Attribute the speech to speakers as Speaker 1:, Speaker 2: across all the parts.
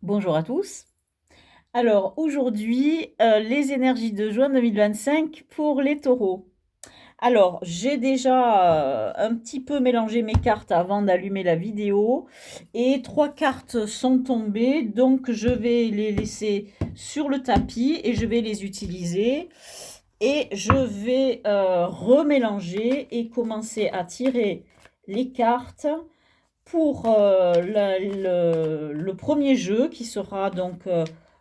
Speaker 1: Bonjour à tous. Alors aujourd'hui, les énergies de juin 2025 pour les taureaux. Alors, j'ai déjà, un petit peu mélangé mes cartes avant d'allumer la vidéo et 3 cartes sont tombées, donc je vais les laisser sur le tapis et je vais les utiliser et je vais, remélanger et commencer à tirer les cartes pour le premier jeu qui sera donc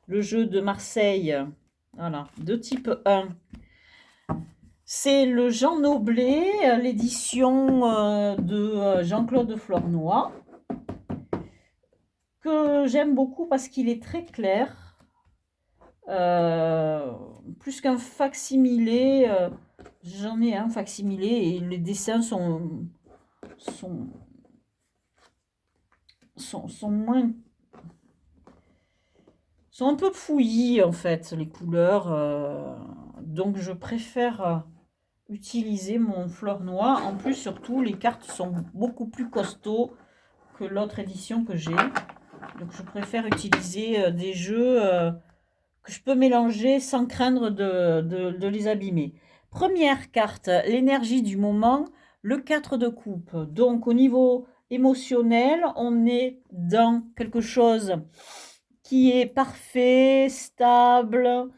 Speaker 1: le jeu de Marseille, voilà, de type 1. C'est le Jean Noblet, l'édition de Jean-Claude Flornoy, que j'aime beaucoup parce qu'il est très clair, euh, plus qu'un facsimilé. J'en ai un facsimilé et les dessins sont, sont moins sont un peu fouillis en fait, les couleurs. Donc je préfère utiliser mon fleur noire. En plus, surtout, les cartes sont beaucoup plus costauds que l'autre édition que j'ai. Donc je préfère utiliser des jeux que je peux mélanger sans craindre de les abîmer. Première carte, l'énergie du moment, le 4 de coupe. Donc au niveau émotionnel, on est dans quelque chose qui est parfait, stable,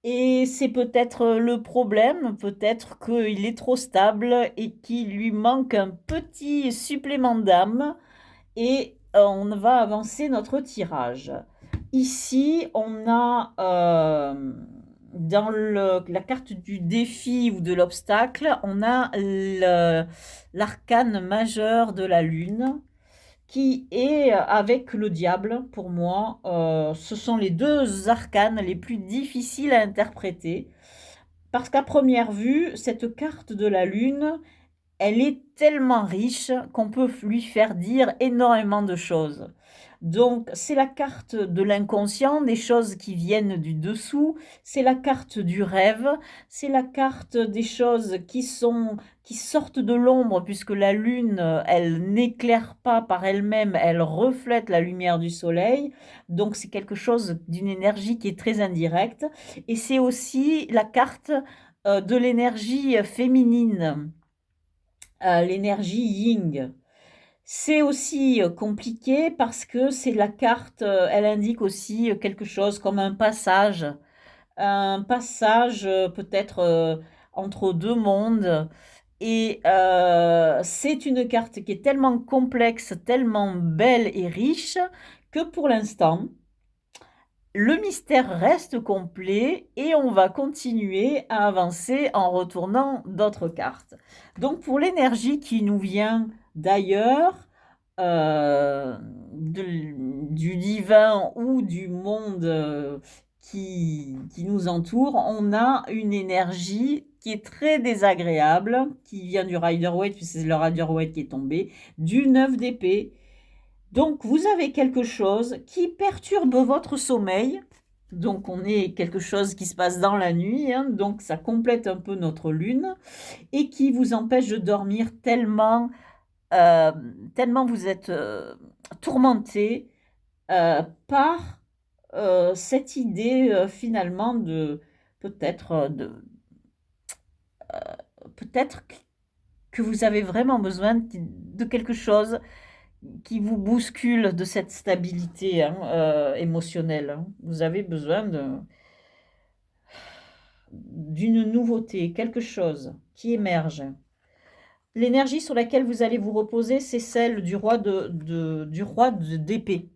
Speaker 1: et c'est peut-être le problème, peut-être qu'il est trop stable et qu'il lui manque un petit supplément d'âme, et on va avancer notre tirage. Ici, on a dans la carte du défi ou de l'obstacle, on a l'arcane majeur de la lune qui est avec le diable, pour moi, ce sont les deux arcanes les plus difficiles à interpréter. Parce qu'à première vue, cette carte de la lune, elle est tellement riche qu'on peut lui faire dire énormément de choses. Donc, c'est la carte de l'inconscient, des choses qui viennent du dessous, c'est la carte du rêve, c'est la carte des choses qui sortent de l'ombre, puisque la lune, elle n'éclaire pas par elle-même, elle reflète la lumière du soleil. Donc, c'est quelque chose d'une énergie qui est très indirecte. Et c'est aussi la carte de l'énergie féminine, l'énergie Ying. C'est aussi compliqué parce que c'est la carte, elle indique aussi quelque chose comme un passage peut-être entre deux mondes. Et c'est une carte qui est tellement complexe, tellement belle et riche que pour l'instant, le mystère reste complet et on va continuer à avancer en retournant d'autres cartes. Donc pour l'énergie qui nous vient d'ailleurs, du divin ou du monde qui nous entoure, on a une énergie qui est très désagréable, qui vient du Rider-Waite, puisque c'est le Rider-Waite qui est tombé, du 9 d'épée. Donc, vous avez quelque chose qui perturbe votre sommeil. Donc, on est quelque chose qui se passe dans la nuit, hein, donc ça complète un peu notre lune, et qui vous empêche de dormir euh, tellement vous êtes tourmenté par cette idée finalement de peut-être euh, de peut-être que vous avez vraiment besoin de quelque chose qui vous bouscule de cette stabilité hein, émotionnelle. Hein. Vous avez besoin d'une nouveauté, quelque chose qui émerge. L'énergie sur laquelle vous allez vous reposer, c'est celle du roi d'épée.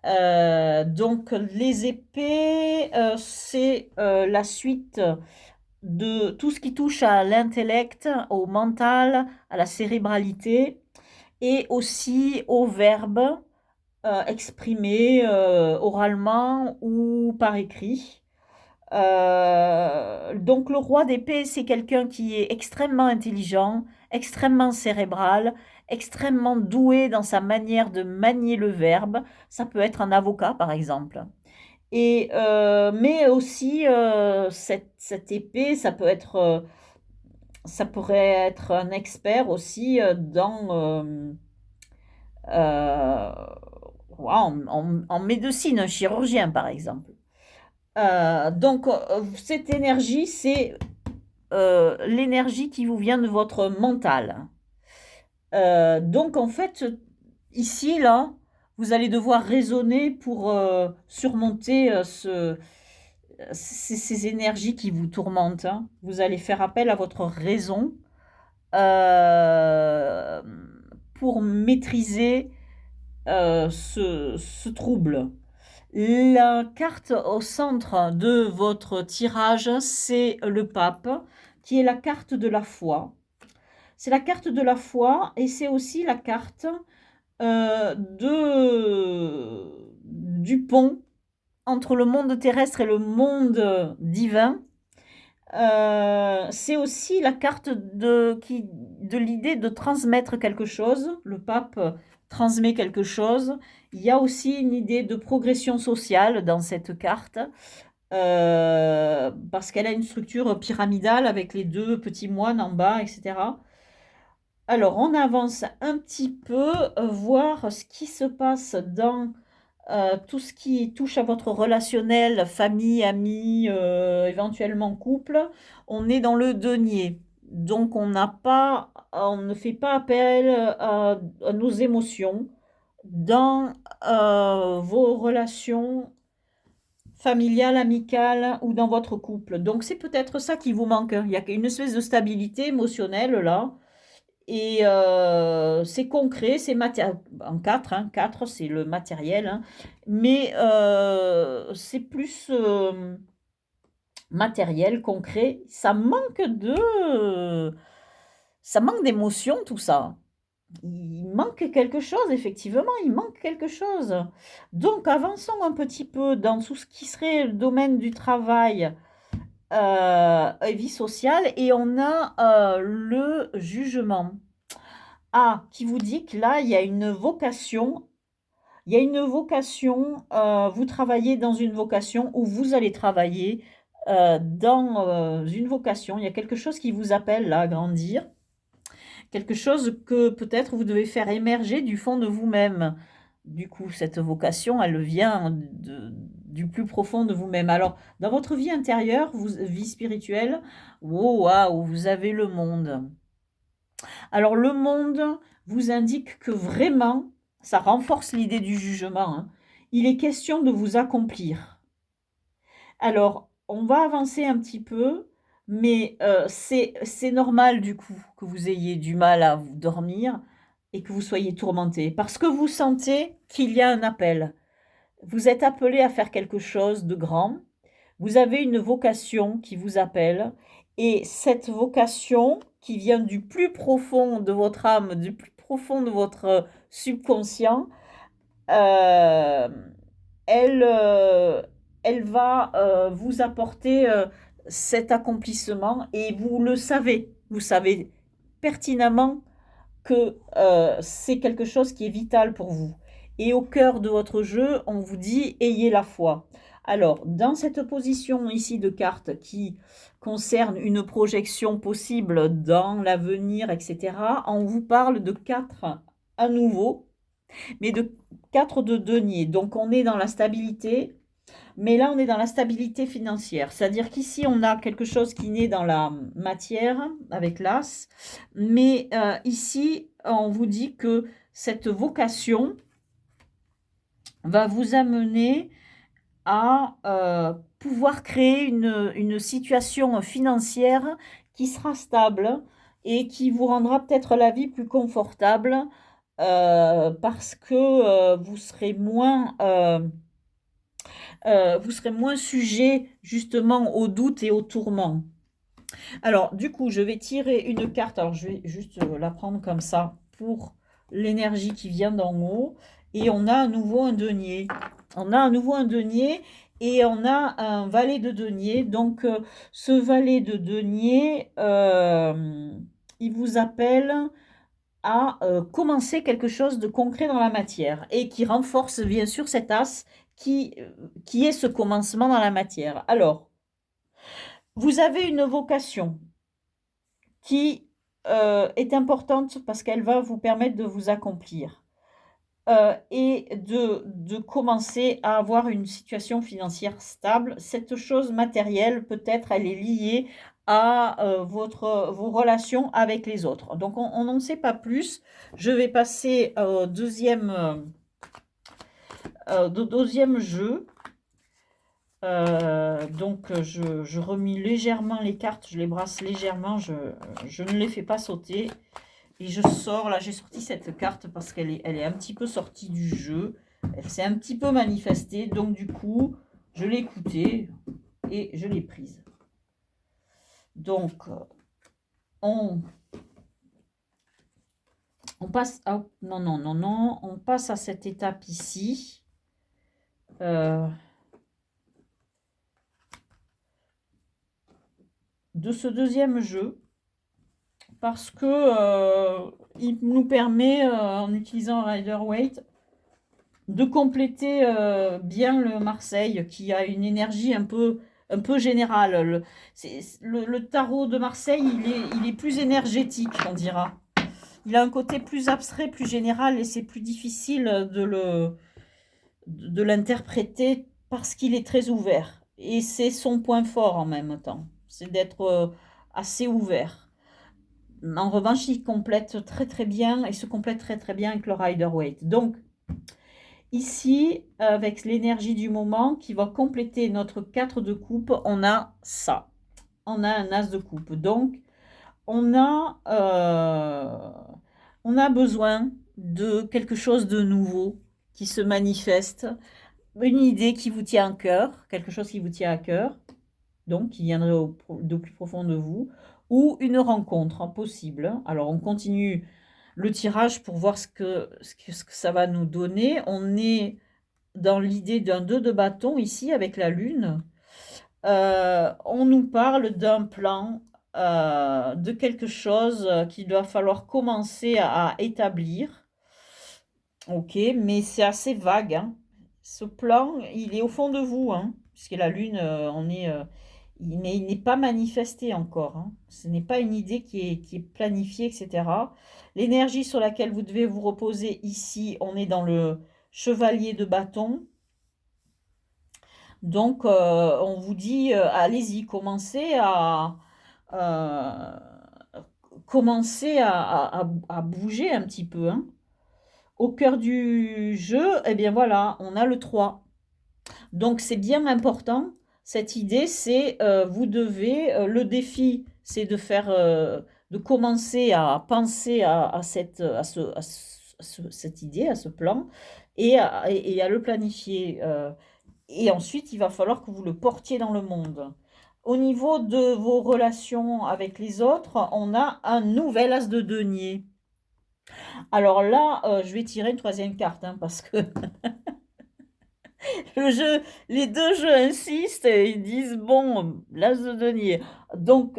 Speaker 1: Donc les épées, c'est la suite de tout ce qui touche à l'intellect, au mental, à la cérébralité et aussi au verbe exprimé oralement ou par écrit. Donc le roi d'épée, c'est quelqu'un qui est extrêmement intelligent, extrêmement cérébral, extrêmement doué dans sa manière de manier le verbe. Ça peut être un avocat, par exemple. Et mais aussi cette épée, ça pourrait être un expert aussi dans euh, en médecine, un chirurgien par exemple. Donc, cette énergie, c'est l'énergie qui vous vient de votre mental. Donc, en fait, ici, là, vous allez devoir raisonner pour surmonter ces énergies qui vous tourmentent, hein. Vous allez faire appel à votre raison euh, pour maîtriser ce trouble. La carte au centre de votre tirage, c'est le pape, qui est la carte de la foi. C'est la carte de la foi et c'est aussi la carte du pont entre le monde terrestre et le monde divin. C'est aussi la carte de l'idée de transmettre quelque chose. Le pape transmet quelque chose. Il y a aussi une idée de progression sociale dans cette carte, parce qu'elle a une structure pyramidale avec les deux petits moines en bas, etc. Alors, on avance un petit peu, voir ce qui se passe dans tout ce qui touche à votre relationnel, famille, amis, éventuellement couple. On est dans le denier. Donc, on ne fait pas appel à nos émotions dans vos relations familiales, amicales ou dans votre couple. Donc, c'est peut-être ça qui vous manque. Il y a une espèce de stabilité émotionnelle là. Et c'est concret, c'est matériel. En 4, hein, 4 c'est le matériel, hein, mais c'est plus matériel, concret. Ça manque d'émotion, tout ça. Il manque quelque chose, effectivement, il manque quelque chose. Donc, avançons un petit peu dans tout ce qui serait le domaine du travail et vie sociale, et on a le jugement. Ah, qui vous dit que là, il y a une vocation. Il y a une vocation, vous travaillez dans une vocation ou vous allez travailler dans une vocation. Il y a quelque chose qui vous appelle là à grandir. Quelque chose que peut-être vous devez faire émerger du fond de vous-même. Du coup, cette vocation, elle vient du plus profond de vous-même. Alors, dans votre vie intérieure, vie spirituelle, wow, waouh, vous avez le monde. Alors le monde vous indique que vraiment, ça renforce l'idée du jugement, hein. Il est question de vous accomplir. Alors, on va avancer un petit peu, mais c'est normal du coup que vous ayez du mal à vous dormir et que vous soyez tourmenté, parce que vous sentez qu'il y a un appel. Vous êtes appelé à faire quelque chose de grand. Vous avez une vocation qui vous appelle et cette vocation qui vient du plus profond de votre âme, du plus profond de votre subconscient, euh, elle, euh, elle va vous apporter cet accomplissement et vous savez pertinemment que c'est quelque chose qui est vital pour vous. Et au cœur de votre jeu, on vous dit ayez la foi. Alors, dans cette position ici de carte qui concerne une projection possible dans l'avenir, etc., on vous parle de 4 à nouveau, mais de 4 de denier. Donc, on est dans la stabilité, mais là, on est dans la stabilité financière. C'est-à-dire qu'ici, on a quelque chose qui naît dans la matière avec l'as. Mais ici, on vous dit que cette vocation va vous amener à pouvoir créer une situation financière qui sera stable et qui vous rendra peut-être la vie plus confortable parce que vous serez moins sujet justement aux doutes et aux tourments. Alors, du coup, je vais tirer une carte. Alors, je vais juste la prendre comme ça pour l'énergie qui vient d'en haut. Et on a à nouveau un denier. On a à nouveau un denier et on a un valet de denier. Donc, ce valet de denier, il vous appelle à commencer quelque chose de concret dans la matière et qui renforce bien sûr cet as qui est ce commencement dans la matière. Alors, vous avez une vocation qui est importante parce qu'elle va vous permettre de vous accomplir. et de commencer à avoir une situation financière stable. Cette chose matérielle, peut-être, elle est liée à vos relations avec les autres. Donc, on n'en sait pas plus. Je vais passer au deuxième jeu. Donc, je remis légèrement les cartes, je les brasse légèrement, je ne les fais pas sauter. Et je sors, là j'ai sorti cette carte parce elle est un petit peu sortie du jeu. Elle s'est un petit peu manifestée, donc du coup, je l'ai écoutée et je l'ai prise. Donc, on passe à... Non, non, non, non. On passe à cette étape ici. De ce deuxième jeu. Parce que il nous permet, en utilisant Rider-Waite, de compléter bien le Marseille, qui a une énergie un peu générale. Le tarot de Marseille, il est plus énergétique, on dira. Il a un côté plus abstrait, plus général, et c'est plus difficile de l'interpréter parce qu'il est très ouvert. Et c'est son point fort en même temps, c'est d'être assez ouvert. En revanche, il complète très très bien et se complète très très bien avec le Rider-Waite. Donc, ici, avec l'énergie du moment qui va compléter notre 4 de coupe, on a ça. On a un as de coupe. Donc, on a besoin de quelque chose de nouveau qui se manifeste, une idée qui vous tient à cœur, quelque chose qui vous tient à cœur, donc qui viendrait au plus profond de vous, ou une rencontre possible. Alors, on continue le tirage pour voir ce que ça va nous donner. On est dans l'idée d'un 2 de bâton ici avec la lune. On nous parle d'un plan, de quelque chose qu'il va falloir commencer à établir. Ok, mais c'est assez vague, hein. Ce plan, il est au fond de vous, hein, puisque la lune, mais il n'est pas manifesté encore, hein. Ce n'est pas une idée qui est planifiée, etc. L'énergie sur laquelle vous devez vous reposer ici, on est dans le chevalier de bâton. Donc, on vous dit, allez-y, euh, commencez à bouger un petit peu, hein. Au cœur du jeu, eh bien voilà, on a le 3. Donc, c'est bien important. Cette idée, c'est vous devez, le défi, c'est de commencer à penser à cette idée, à ce plan, et à le planifier. Et ensuite, il va falloir que vous le portiez dans le monde. Au niveau de vos relations avec les autres, on a un nouvel as de denier. Alors là, je vais tirer une troisième carte, hein, parce que les deux jeux insistent et ils disent, bon, l'as de denier. Donc,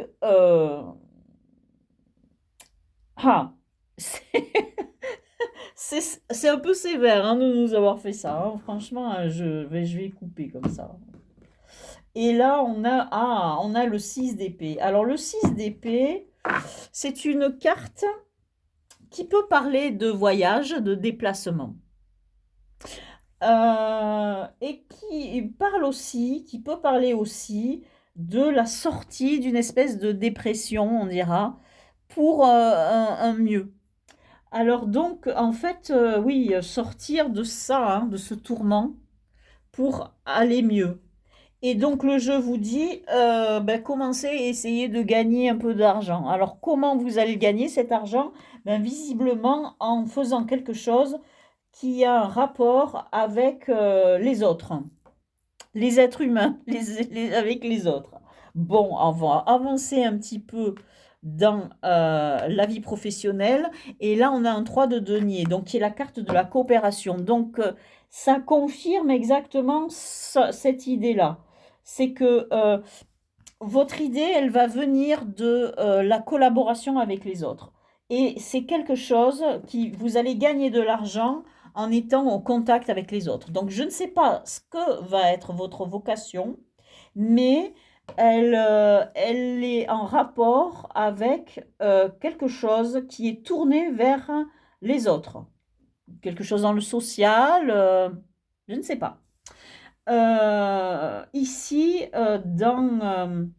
Speaker 1: ah, c'est c'est un peu sévère, hein, de nous avoir fait ça, hein. Franchement, je vais couper comme ça. Et là, on a le 6 d'épée. Alors, le 6 d'épée, c'est une carte qui peut parler de voyage, de déplacement. Et qui peut parler aussi de la sortie d'une espèce de dépression, on dira, pour un mieux. Alors donc, en fait, oui, sortir de ça, hein, de ce tourment, pour aller mieux. Et donc le jeu vous dit, ben, commencez à essayer de gagner un peu d'argent. Alors comment vous allez gagner cet argent? Ben, visiblement en faisant quelque chose qui a un rapport avec les autres, les êtres humains, avec les autres. Bon, on va avancer un petit peu dans la vie professionnelle. Et là, on a un 3 de denier, donc qui est la carte de la coopération. Donc, ça confirme exactement cette idée-là. C'est que votre idée, elle va venir de la collaboration avec les autres. Et c'est quelque chose qui, vous allez gagner de l'argent en étant en contact avec les autres. Donc, je ne sais pas ce que va être votre vocation, mais elle est en rapport avec quelque chose qui est tourné vers les autres. quelque chose dans le social, je ne sais pas. Ici, dans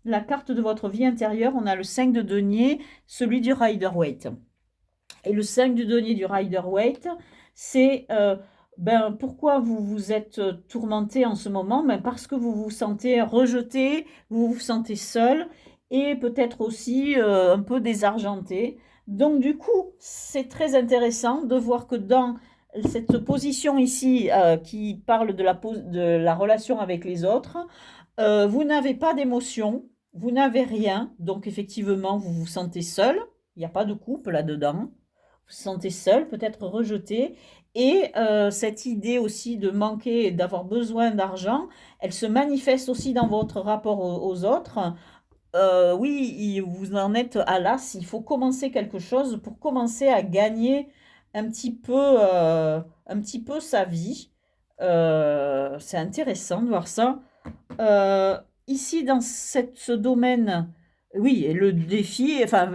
Speaker 1: la carte de votre vie intérieure, on a le 5 de denier, celui du Rider-Waite. Et le 5 du denier du Rider-Waite, c'est pourquoi vous vous êtes tourmenté en ce moment? Parce que vous vous sentez rejeté, vous vous sentez seul et peut-être aussi un peu désargenté. Donc du coup, c'est très intéressant de voir que dans cette position ici qui parle de la relation avec les autres, vous n'avez pas d'émotion, vous n'avez rien, donc effectivement, vous vous sentez seul. Il n'y a pas de couple là-dedans. Vous vous sentez seul, peut-être rejeté. Et cette idée aussi de manquer et d'avoir besoin d'argent, elle se manifeste aussi dans votre rapport aux autres. Oui, vous en êtes à l'as. Il faut commencer quelque chose pour commencer à gagner un petit peu sa vie. C'est intéressant de voir ça. Ici, dans ce domaine, oui, et le défi, enfin,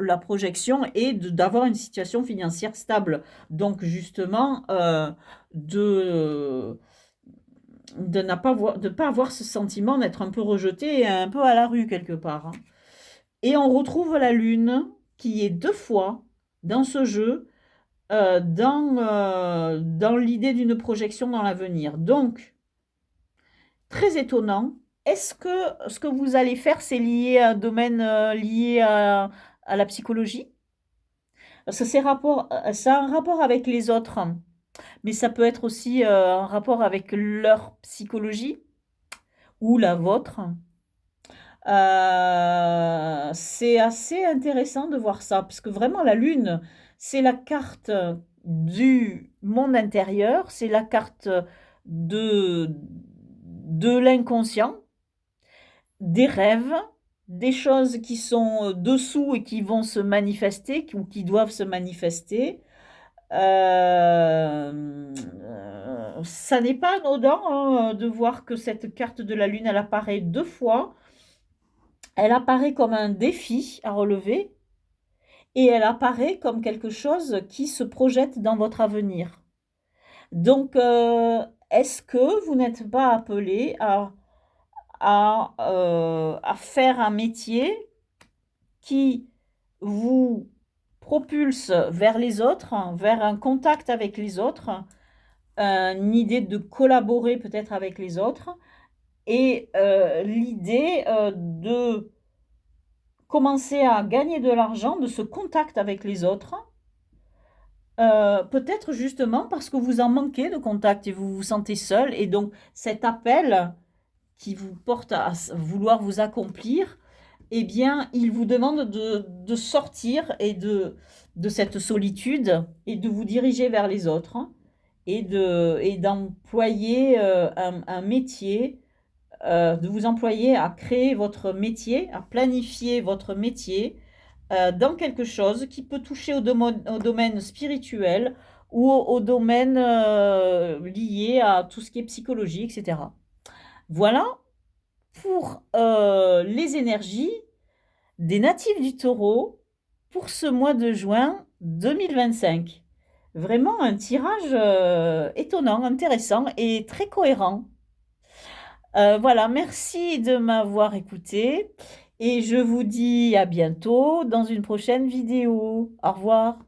Speaker 1: la projection est d'avoir une situation financière stable. Donc, justement, de ne pas avoir ce sentiment d'être un peu rejeté et un peu à la rue quelque part, hein. Et on retrouve la lune qui est 2 fois dans ce jeu, dans l'idée d'une projection dans l'avenir. Donc, très étonnant. Est-ce que ce que vous allez faire, c'est lié à un domaine lié à la psychologie? Parce que ça a un rapport avec les autres, mais ça peut être aussi un rapport avec leur psychologie ou la vôtre. C'est assez intéressant de voir ça, parce que vraiment la Lune, c'est la carte du monde intérieur, c'est la carte de l'inconscient, des rêves, des choses qui sont dessous et qui vont se manifester, ou qui doivent se manifester. Ça n'est pas anodin hein, de voir que cette carte de la Lune, elle apparaît 2 fois. Elle apparaît comme un défi à relever et elle apparaît comme quelque chose qui se projette dans votre avenir. Donc, est-ce que vous n'êtes pas appelé à faire un métier qui vous propulse vers les autres, vers un contact avec les autres, une idée de collaborer peut-être avec les autres et l'idée de commencer à gagner de l'argent de ce contact avec les autres, peut-être justement parce que vous en manquez de contact et vous vous sentez seul et donc cet appel qui vous porte à vouloir vous accomplir, eh bien, il vous demande de sortir et de cette solitude et de vous diriger vers les autres et d'employer un métier, de vous employer à créer votre métier, à planifier votre métier dans quelque chose qui peut toucher au domaine spirituel ou au domaine lié à tout ce qui est psychologie, etc. Voilà pour les énergies des natifs du Taureau pour ce mois de juin 2025. Vraiment un tirage étonnant, intéressant et très cohérent. Voilà, merci de m'avoir écouté et je vous dis à bientôt dans une prochaine vidéo. Au revoir.